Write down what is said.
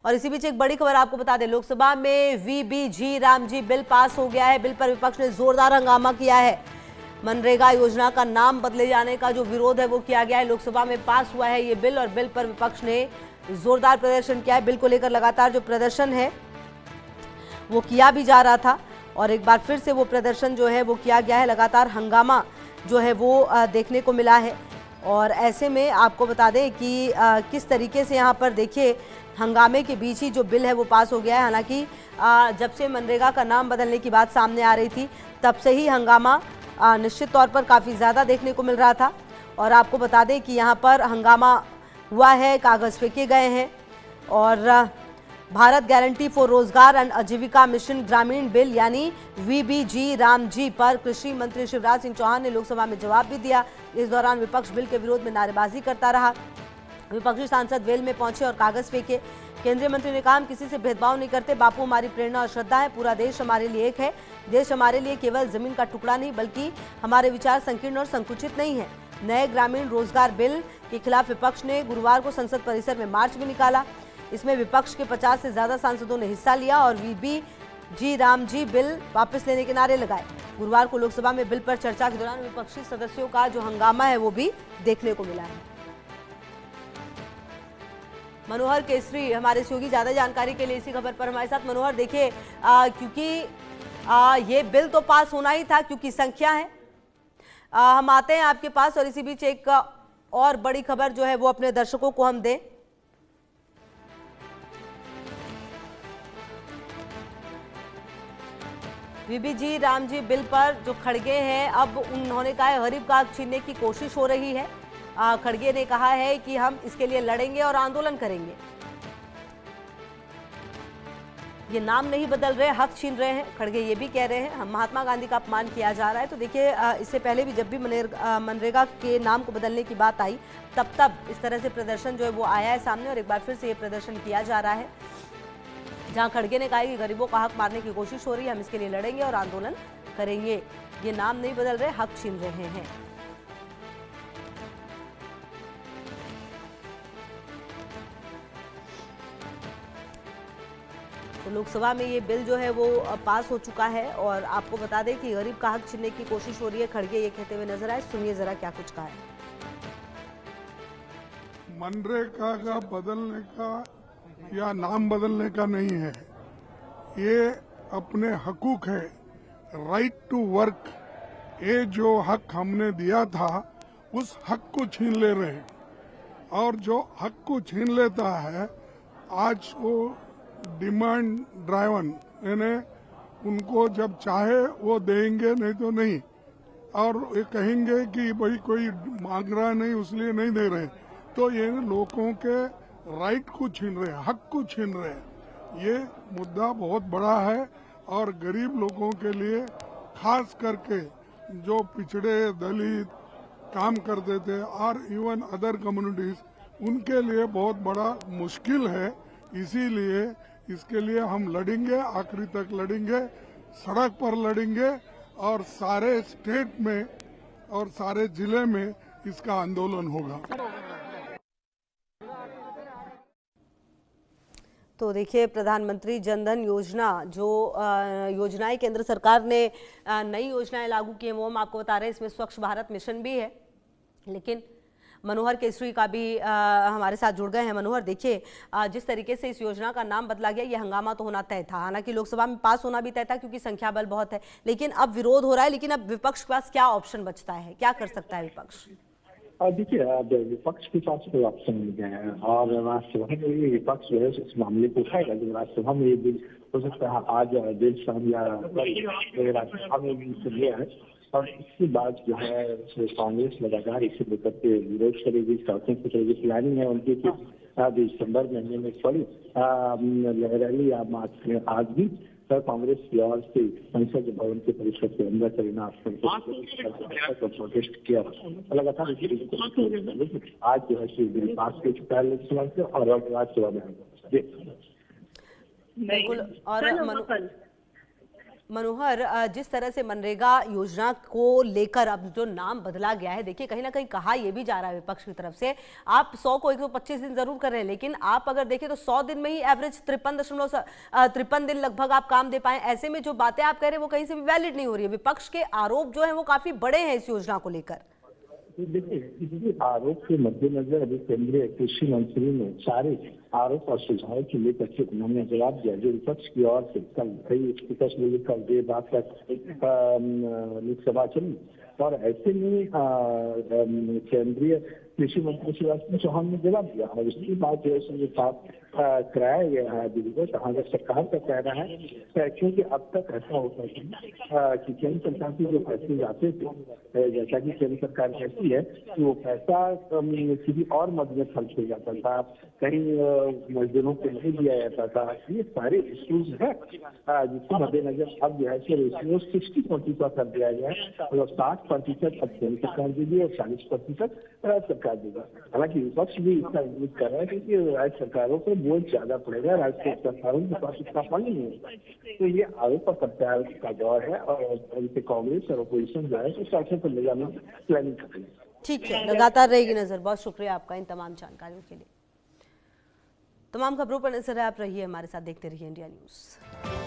और इसी बीच एक बड़ी खबर आपको बता दें, लोकसभा में वीबीजी रामजी बिल पास हो गया है। बिल पर विपक्ष ने जोरदार हंगामा किया है। मनरेगा योजना का नाम बदले जाने का जो विरोध है वो किया गया है। लोकसभा में पास हुआ है ये बिल और बिल पर विपक्ष ने जोरदार प्रदर्शन किया है। बिल को लेकर लगातार जो प्रदर्शन है वो किया भी जा रहा था और एक बार फिर से वो प्रदर्शन जो है वो किया गया है। लगातार हंगामा जो है वो देखने को मिला है और ऐसे में आपको बता दें कि किस तरीके से यहाँ पर देखिए हंगामे के बीच ही जो बिल है वो पास हो गया है। हालांकि जब से मनरेगा का नाम बदलने की बात सामने आ रही थी तब से ही हंगामा निश्चित तौर पर काफ़ी ज़्यादा देखने को मिल रहा था और आपको बता दें कि यहाँ पर हंगामा हुआ है, कागज़ फेंके गए हैं और भारत गारंटी फॉर रोजगार एंड आजीविका मिशन ग्रामीण बिल यानी वीबीजी रामजी पर कृषि मंत्री शिवराज सिंह चौहान ने लोकसभा में जवाब भी दिया। इस दौरान विपक्ष बिल के विरोध में नारेबाजी करता रहा। विपक्षी सांसद वेल में पहुंचे और कागज फेंके। केंद्रीय मंत्री ने कहा, हम किसी से भेदभाव नहीं करते, बापू हमारी प्रेरणा और श्रद्धा है, पूरा देश हमारे लिए एक है। देश हमारे लिए केवल जमीन का टुकड़ा नहीं बल्कि हमारे विचार संकीर्ण और संकुचित नहीं है। नए ग्रामीण रोजगार बिल के खिलाफ विपक्ष ने गुरुवार को संसद परिसर में मार्च भी निकाला। इसमें विपक्ष के 50 से ज्यादा सांसदों ने हिस्सा लिया और वीबीजी रामजी बिल वापस लेने के नारे लगाए। गुरुवार को लोकसभा में बिल पर चर्चा के दौरान विपक्षी सदस्यों का जो हंगामा है वो भी देखने को मिला है। मनोहर केसरी हमारे सहयोगी ज्यादा जानकारी के लिए इसी खबर पर हमारे साथ। मनोहर, देखिए क्योंकि ये बिल तो पास होना ही था क्योंकि संख्या है। हम आते हैं आपके पास और इसी बीच एक और बड़ी खबर जो है वो अपने दर्शकों को हम दें। वीबीजी रामजी बिल पर जो खड़गे हैं अब उन्होंने कहा है गरीब का हक छीनने की कोशिश हो रही है। खड़गे ने कहा है कि हम इसके लिए लड़ेंगे और आंदोलन करेंगे। ये नाम नहीं बदल रहे, हक छीन रहे हैं। खड़गे ये भी कह रहे हैं हम महात्मा गांधी का अपमान किया जा रहा है। तो देखिए इससे पहले भी जब भी मनरेगा के नाम को बदलने की बात आई तब इस तरह से प्रदर्शन जो है वो आया है सामने और एक बार फिर से ये प्रदर्शन किया जा रहा है जहां खड़गे ने कहा कि गरीबों का हक मारने की कोशिश हो रही है, हम इसके लिए लड़ेंगे और आंदोलन करेंगे। ये नाम नहीं बदल रहे, हक छीन रहे हैं। तो लोकसभा में ये बिल जो है वो पास हो चुका है और आपको बता दें कि गरीब का हक छीनने की कोशिश हो रही है। खड़गे ये कहते हुए नजर आए, सुनिए जरा क्या कुछ कहा है। मनरेगा का बदलने का या नाम बदलने का नहीं है, ये अपने हकूक है, राइट टू वर्क। ये जो हक हमने दिया था उस हक को छीन ले रहे हैं और जो हक को छीन लेता है आज वो डिमांड ड्राइवन, यानी उनको जब चाहे वो देंगे नहीं तो नहीं, और ये कहेंगे कि भाई कोई मांग रहा नहीं इसलिए नहीं दे रहे। तो ये लोगों के राइट को छीन रहे हैं, हक को छीन रहे हैं। ये मुद्दा बहुत बड़ा है और गरीब लोगों के लिए, खास करके जो पिछड़े दलित काम करते थे और इवन अदर कम्युनिटीज, उनके लिए बहुत बड़ा मुश्किल है। इसीलिए इसके लिए हम लड़ेंगे, आखिरी तक लड़ेंगे, सड़क पर लड़ेंगे और सारे स्टेट में और सारे जिले में इसका आंदोलन होगा। तो देखिए प्रधानमंत्री जनधन योजना जो योजनाएं केंद्र सरकार ने नई योजनाएं लागू की हैं वो हम आपको बता रहे हैं। इसमें स्वच्छ भारत मिशन भी है। लेकिन मनोहर केसरी का भी हमारे साथ जुड़ गए हैं। मनोहर, देखिए जिस तरीके से इस योजना का नाम बदला गया, ये हंगामा तो होना तय था। हालांकि लोकसभा में पास होना भी तय था क्योंकि संख्या बल बहुत है, लेकिन अब विरोध हो रहा है। लेकिन अब विपक्ष के पास क्या ऑप्शन बचता है, क्या कर सकता है विपक्ष? देखिए विपक्ष के पास कोई ऑप्शन नहीं है और राज्यसभा में ये विपक्ष जो है इस मामले को उठाएगा। जो राज्यसभा में ये बिल हो सकता है आज देर शाम या राज्यसभा में भी लिया है और इसके बाद जो है कांग्रेस लगातार इसे लेकर के विरोध करेगी, सड़कों पर चलेगी। प्लानिंग है उनकी कि दिसंबर महीने में बड़ी रैली आज भी सर कांग्रेस की ओर से संसद भवन के परिसर के अंदर करीना प्रोटेस्ट किया लगातार। आज जो है बिल पास हो चुका है लोकसभा से और राज्यसभा में। बिल्कुल। और मनोहर, जिस तरह से मनरेगा योजना को लेकर अब जो नाम बदला गया है, देखिए कहीं ना कहीं कहा यह भी जा रहा है विपक्ष की तरफ से, आप 100 को 125 दिन जरूर कर रहे हैं, लेकिन आप अगर देखें तो 100 दिन में ही एवरेज 53 दिन लगभग आप काम दे पाए। ऐसे में जो बातें आप कह रहे हैं वो कहीं से भी वैलिड नहीं हो रही है। विपक्ष के आरोप जो है वो काफी बड़े हैं इस योजना को लेकर। देखिए, इसी आरोप के मद्देनजर अभी केंद्रीय कृषि मंत्री ने सारे आरोप और सुझाव के लेकर के उन्होंने जवाब दिया, जो विपक्ष की ओर से कल कई विपक्ष ने कल देर रात तक लोकसभा चली। और ऐसे में केंद्रीय कृषि मंत्री शिवराज सिंह चौहान ने जवाब दिया और इसके बाद जो है साफ कराया गया है बिल को। जहाँ सरकार का कहना है, क्योंकि अब तक ऐसा होता है कि केंद्र सरकार के जो फैसले जाते थे, जैसा कि केंद्र सरकार कहती है कि वो पैसा किसी और मद में खर्च हो जाता था, कहीं मजदूरों को नहीं दिया जाता था। ये सारे इश्यूज हैं जिसके मद्देनजर अब जो है रेशियो 60-40 कर दिया गया है। मतलब 60% अब केंद्र सरकार देगी और 40% राज्य सरकार देगा। हालांकि विपक्ष भी इसका विरोध कर रहा है क्योंकि राज्य सरकारों को बोझ ज्यादा पड़ेगा, राज्य सरकारों के पास इतना फंड नहीं है। तो ये आरोप और प्रत्यारोप का दौर है और कांग्रेस और अपोजिशन जो है तो शासन पर ले जाने की प्लानिंग कर रही है। ठीक है, लगातार रहेगी नजर। बहुत शुक्रिया आपका इन तमाम जानकारियों के लिए। तमाम खबरों पर नजर आप रहिए हमारे साथ, देखते रहिए इंडिया न्यूज।